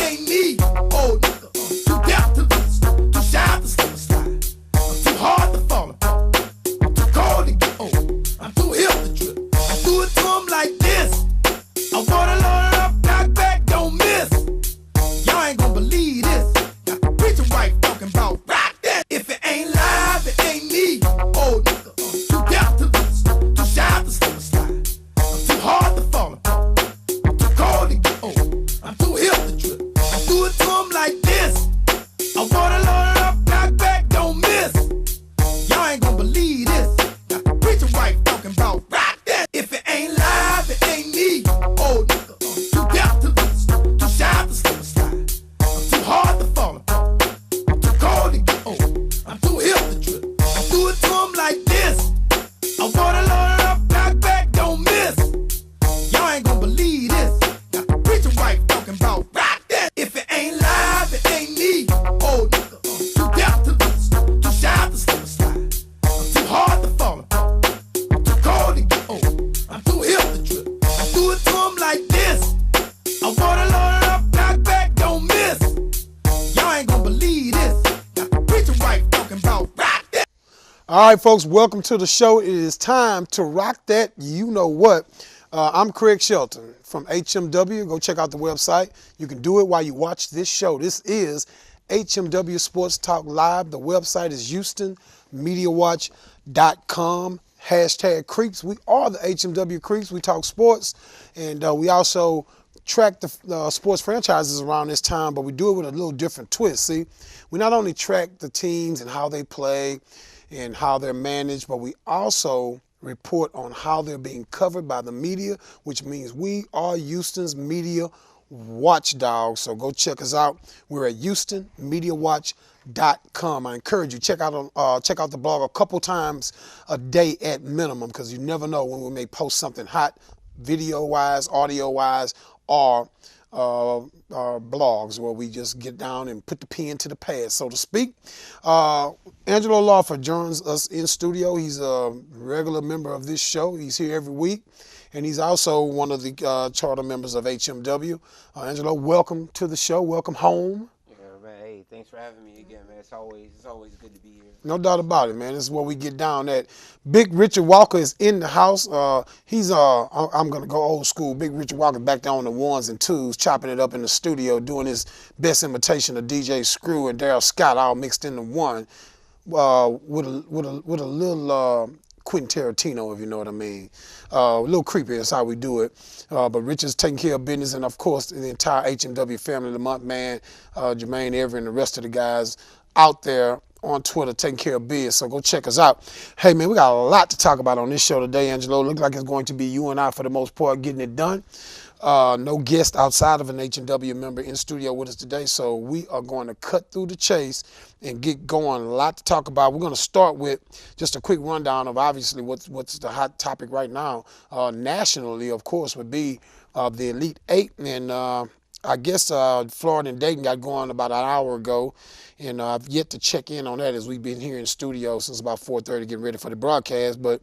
ain't me. Old nigga, too deaf to listen, too shy to slip and slide. I'm too hard to fall apart. I'm too cold to get old. I'm too hip to trip. I do it to 'em like this. I wanna load it up, knock back, don't miss. Y'all ain't gonna believe this. Got the preacher wife talking about rock that. If it ain't live, it ain't me. Old nigga, too deaf to listen, too shy to slip and slide. I'm too hard to fall apart. I'm too cold to get old. I'm too hip to trip. I do it to 'em like this. I wanna load it up, knock back, don't miss. Y'all ain't gonna believe this. Got the preacher wife talking about rock that. If it ain't live, it ain't me. Old nigga, too deaf to listen, too shy to slip and slide. I'm too hard to fall apart. I'm too cold to get old. I'm too hip to trip. I do it to 'em like this. I wanna load it up, knock back, don't miss. Y'all ain't gonna believe this. Got the preacher wife talking about rock that. If it ain't live, it ain't me. Old nigga, too deaf to listen, too shy to slip and slide. I'm too hard to fall apart. I'm too cold to get old. I'm too hip to trip. I do it to 'em like this. I wanna load it up, knock back, don't miss. Y'all ain't gonna believe this. Got the preacher wife talking about rock that. All right, folks, welcome to the show. It is time to rock that. You know what? I'm Craig Shelton from HMW. Go check out the website. You can do it while you watch this show. This is HMW Sports Talk Live. The website is HoustonMediaWatch.com. Hashtag Creeps. We are the HMW Creeps. We talk sports, and we also track the sports franchises around this time, but we do it with a little different twist. See, we not only track the teams and how they play and how they're managed, but we also report on how they're being covered by the media, which means we are Houston's media watchdogs. So go check us out. We're at HoustonMediaWatch.com. I encourage you, check out the blog a couple times a day at minimum, because you never know when we may post something hot, video-wise, audio-wise, or blogs where we just get down and put the pen to the pad, so to speak. Angelo Lawford joins us in studio. He's a regular member of this show. He's here every week, and he's also one of the charter members of HMW. Angelo, welcome to the show. Welcome home. Yeah, man. Hey, thanks for having me again, man. It's always good to be here. No doubt about it, man. This is where we get down at. Big Richard Walker is in the house. I'm gonna go old school. Big Richard Walker back there on the ones and twos, chopping it up in the studio, doing his best imitation of DJ Screw and Daryl Scott, all mixed into one, with a little Quentin Tarantino, if you know what I mean. A little creepy. That's how we do it. But Richard's taking care of business, and of course the entire HMW family of the month, man. Jermaine Everett and the rest of the guys out there on Twitter taking care of biz, so go check us out. Hey, man, we got a lot to talk about on this show today, Angelo. Looks like it's going to be you and I for the most part getting it done. No guest outside of an H&W member in studio with us today, so we are going to cut through the chase and get going. A lot to talk about. We're going to start with just a quick rundown of obviously what's the hot topic right now. Nationally, of course, would be the Elite Eight, and I guess Florida and Dayton got going about an hour ago, and I've yet to check in on that as we've been here in studio since about 4:30 getting ready for the broadcast. But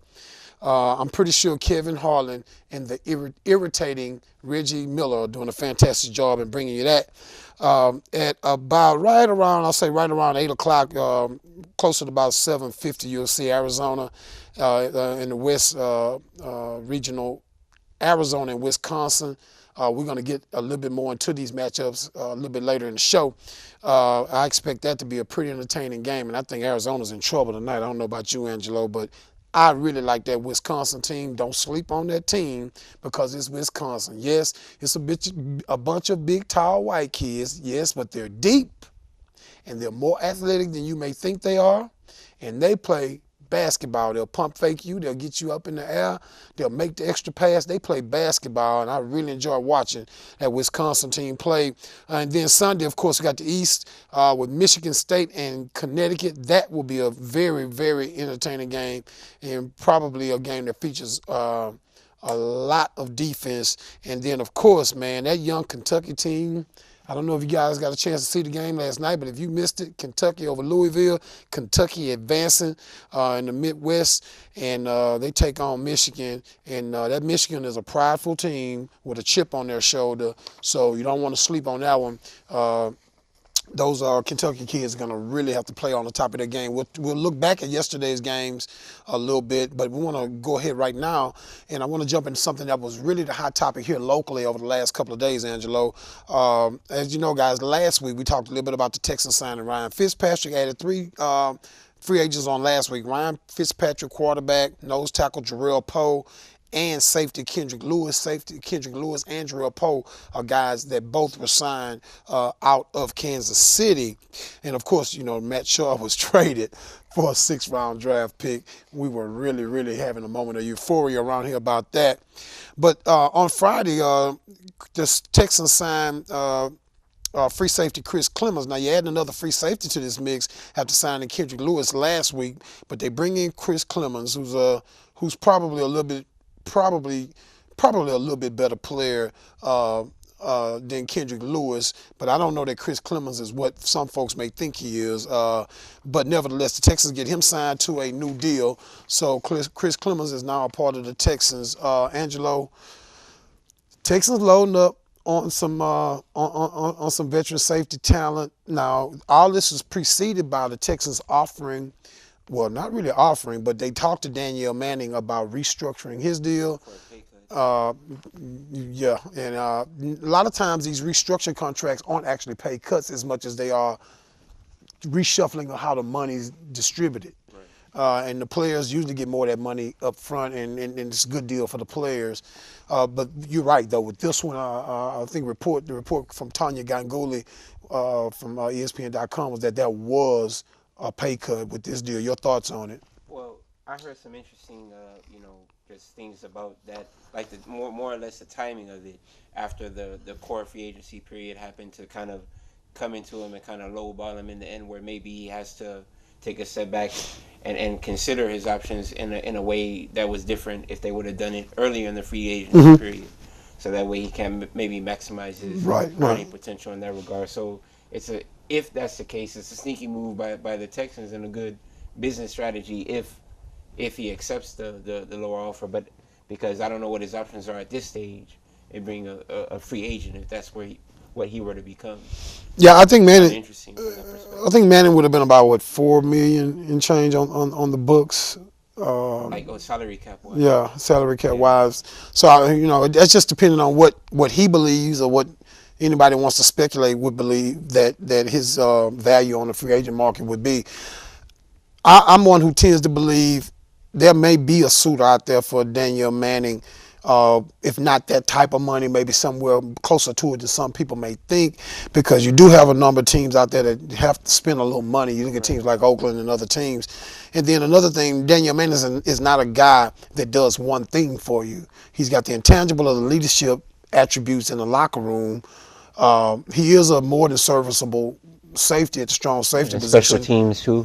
I'm pretty sure Kevin Harlan and the irritating Reggie Miller are doing a fantastic job in bringing you that. At about right around 8 o'clock, closer to about 7:50, you'll see Arizona in the West regional, Arizona and Wisconsin. We're going to get a little bit more into these matchups a little bit later in the show. I expect that to be a pretty entertaining game, and I think Arizona's in trouble tonight. I don't know about you, Angelo, but I really like that Wisconsin team. Don't sleep on that team because it's Wisconsin. Yes, it's a bunch of big, tall, white kids, yes, but they're deep, and they're more athletic than you may think they are, and they play basketball. They'll pump fake you. They'll get you up in the air. They'll make the extra pass. They play basketball, and I really enjoy watching that Wisconsin team play. And then Sunday, of course, we got the East with Michigan State and Connecticut. That will be a very, very entertaining game, and probably a game that features a lot of defense. And then, of course, man, that young Kentucky team, I don't know if you guys got a chance to see the game last night, but if you missed it, Kentucky over Louisville, Kentucky advancing in the Midwest, and they take on Michigan. And that Michigan is a prideful team with a chip on their shoulder, so you don't want to sleep on that one. Those Kentucky kids are going to really have to play on the top of their game. We'll look back at yesterday's games a little bit, but we want to go ahead right now, and I want to jump into something that was really the hot topic here locally over the last couple of days, Angelo. As you know, guys, last week we talked a little bit about the Texans signing Ryan Fitzpatrick. Added three free agents on last week. Ryan Fitzpatrick, quarterback, nose tackle Jarrell Poe, and safety Kendrick Lewis. Safety Kendrick Lewis and Jarrell Poe are guys that both were signed out of Kansas City. And of course, you know, Matt Shaw was traded for a 6th-round draft pick. We were really, really having a moment of euphoria around here about that. But on Friday, the Texans signed free safety Chris Clemens. Now, you add another free safety to this mix after signing Kendrick Lewis last week, but they bring in Chris Clemens, who's probably a little bit better player than Kendrick Lewis, but I don't know that Chris Clemens is what some folks may think he is. But nevertheless, the Texans get him signed to a new deal. So Chris Clemens is now a part of the Texans. Angelo, Texans loading up on some on some veteran safety talent. Now, all this was preceded by the Texans offering. Well, not really offering, but they talked to Danielle Manning about restructuring his deal. Yeah, and a lot of times these restructuring contracts aren't actually pay cuts as much as they are reshuffling of how the money's distributed. Right. And the players usually get more of that money up front, and it's a good deal for the players. But you're right, though. With this one, I think the report from Tanya Ganguly from ESPN.com was that there was a pay cut with this deal. Your thoughts on it? Well, I heard some interesting, just things about that, like the more or less the timing of it after the core free agency period happened to kind of come into him and kind of lowball him in the end, where maybe he has to take a step back and consider his options in a way that was different if they would have done it earlier in the free agency period. So that way he can maybe maximize his earning potential in that regard. So if that's the case, it's a sneaky move by the Texans and a good business strategy if he accepts the lower offer. But because I don't know what his options are at this stage, and bring a free agent if that's what he were to become. Yeah, I think Manning. Interesting from that perspective. I think Manning would have been about $4 million in change on the books. Salary cap wise. Yeah, salary cap wise. So that's just depending on what he believes or what anybody wants to speculate would believe that his value on the free agent market would be. I'm one who tends to believe there may be a suitor out there for Danielle Manning. If not that type of money, maybe somewhere closer to it than some people may think, because you do have a number of teams out there that have to spend a little money. You look at teams like Oakland and other teams. And then another thing, Danielle Manning is not a guy that does one thing for you. He's got the intangible of the leadership attributes in the locker room. He is a more than serviceable safety at the strong safety position. Special teams too.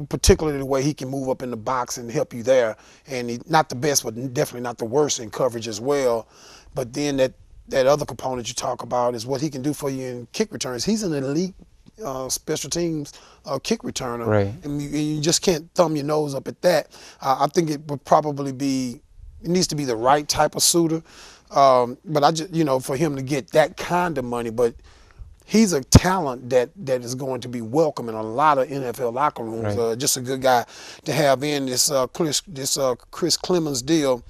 Particularly the way he can move up in the box and help you there. And he's not the best, but definitely not the worst in coverage as well. But then that other component you talk about is what he can do for you in kick returns. He's an elite special teams kick returner. Right. And you just can't thumb your nose up at that. I think it would probably it needs to be the right type of suitor. But I just, for him to get that kind of money, but he's a talent that is going to be welcome in a lot of NFL locker rooms. Right. Just a good guy to have in this Chris Clemens deal.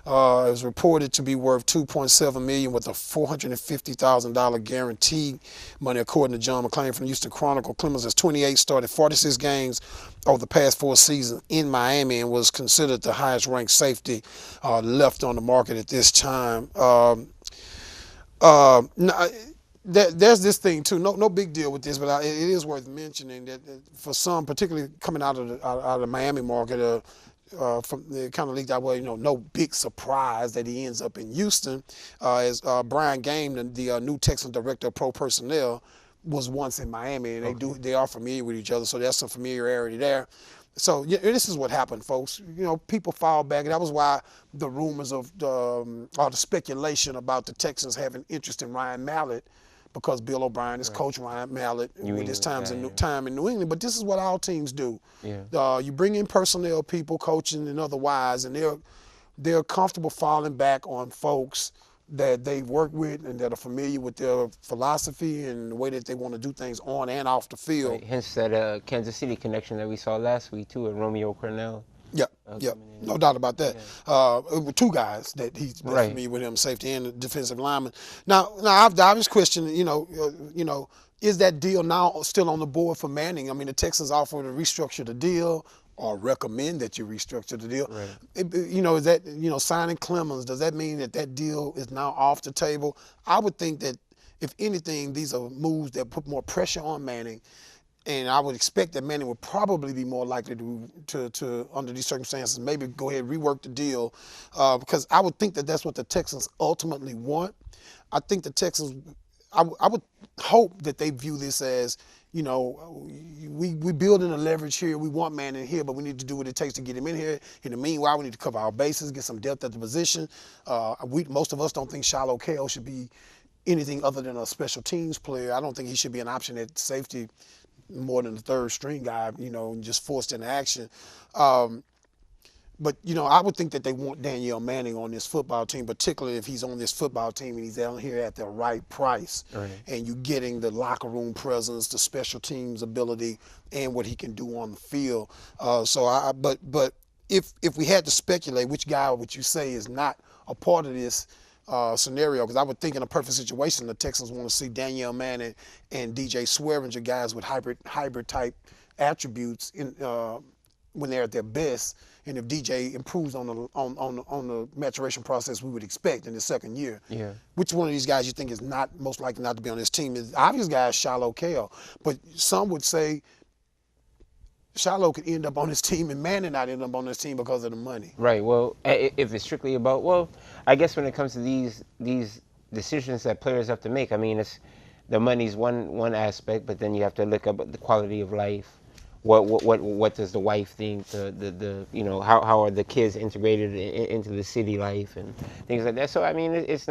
Is reported to be worth $2.7 million with a $450,000 guaranteed money, according to John McClain from the Houston Chronicle. Clemens has 28, started 46 games over the past 4 seasons in Miami, and was considered the highest ranked safety left on the market at this time. There's this thing too. No big deal with this, but it is worth mentioning that for some, particularly coming out of the Miami market, from it kind of leaked out, no big surprise that he ends up in Houston. As Brian Game, the new Texans director of pro personnel, was once in Miami, and they are familiar with each other, so there's some familiarity there. So this is what happened, folks. People fall back, and that was why the rumors of the speculation about the Texans having interest in Ryan Mallett, because Bill O'Brien is Coach Ryan Mallett with his time in New England. But this is what all teams do. Yeah. You bring in personnel people, coaching and otherwise, and they're comfortable falling back on folks that they've worked with and that are familiar with their philosophy and the way that they want to do things on and off the field. Right. Hence that Kansas City connection that we saw last week too, with Romeo Cornell. Yeah, no doubt about that. It were two guys that he's been familiar with him, safety and the defensive lineman. Now, the obvious question, is that deal now still on the board for Manning? I mean, the Texans offered to restructure the deal or recommend that you restructure the deal. Right. Is that, signing Clemens, does that mean that deal is now off the table? I would think that, if anything, these are moves that put more pressure on Manning. And I would expect that Manning would probably be more likely to under these circumstances, maybe go ahead and rework the deal, because I would think that that's what the Texans ultimately want. I think the Texans, I would hope that they view this as, we building a leverage here. We want Manning here, but we need to do what it takes to get him in here. In the meanwhile, we need to cover our bases, get some depth at the position. Most of us don't think Shiloh Kale should be anything other than a special teams player. I don't think he should be an option at safety more than the third string guy, just forced into action. But, I would think that they want Danielle Manning on this football team, particularly if he's on this football team and he's down here at the right price. Right. And you're getting the locker room presence, the special teams ability, and what he can do on the field. But if we had to speculate, which guy would you say is not a part of this scenario? Because I would think in a perfect situation, the Texans want to see Danielle Manning and DJ Swearinger, guys with hybrid type attributes when they're at their best. And if DJ improves on the maturation process we would expect in his second year, which one of these guys you think is not most likely not to be on this team? The obvious guy is Shiloh Kale, but some would say Shiloh could end up on his team and Manning not end up on his team because of the money. Right. Well, if it's strictly about, I guess when it comes to these decisions that players have to make, I mean, the money's one aspect, but then you have to look up the quality of life. What does the wife think? How are the kids integrated into the city life and things like that? So I mean, it's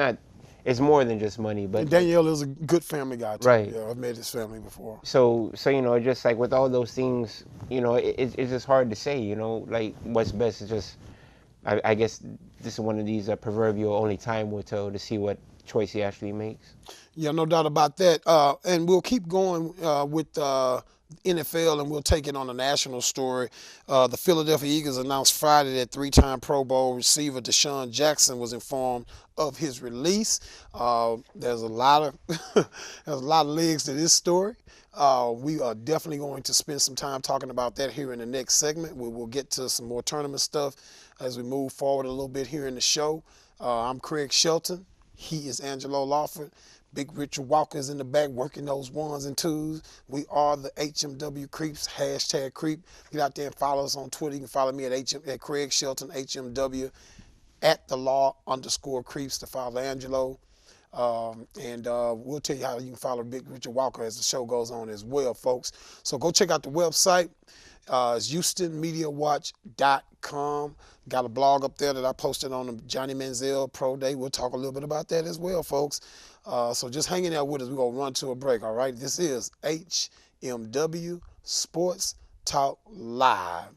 more than just money. But and Danielle is a good family guy too. Right. Yeah, I've met his family before. So just like with all those things, it's just hard to say. Like what's best is just. I guess this is one of these proverbial only time will tell to see what choice he actually makes. Yeah, no doubt about that. And we'll keep going with NFL, and we'll take it on a national story. The Philadelphia Eagles announced Friday that three-time Pro Bowl receiver Deshaun Jackson was informed of his release. There's a lot of legs to this story. We are definitely going to spend some time talking about that here in the next segment. We will get to some more tournament stuff as we move forward a little bit here in the show. I'm Craig Shelton. He is Angelo Lawford. Big Richard Walker is in the back working those ones and twos. We are the HMW Creeps, #Creep. Get out there and follow us on Twitter. You can follow me at Craig Shelton, HMW, at the law_creeps to follow Angelo. And we'll tell you how you can follow Big Richard Walker as the show goes on as well, folks. So go check out the website. It's HoustonMediaWatch.com. Got a blog up there that I posted on the Johnny Manziel Pro Day. We'll talk a little bit about that as well, folks. So just hanging out with us. We're going to run to a break, all right? This is HMW Sports Talk Live.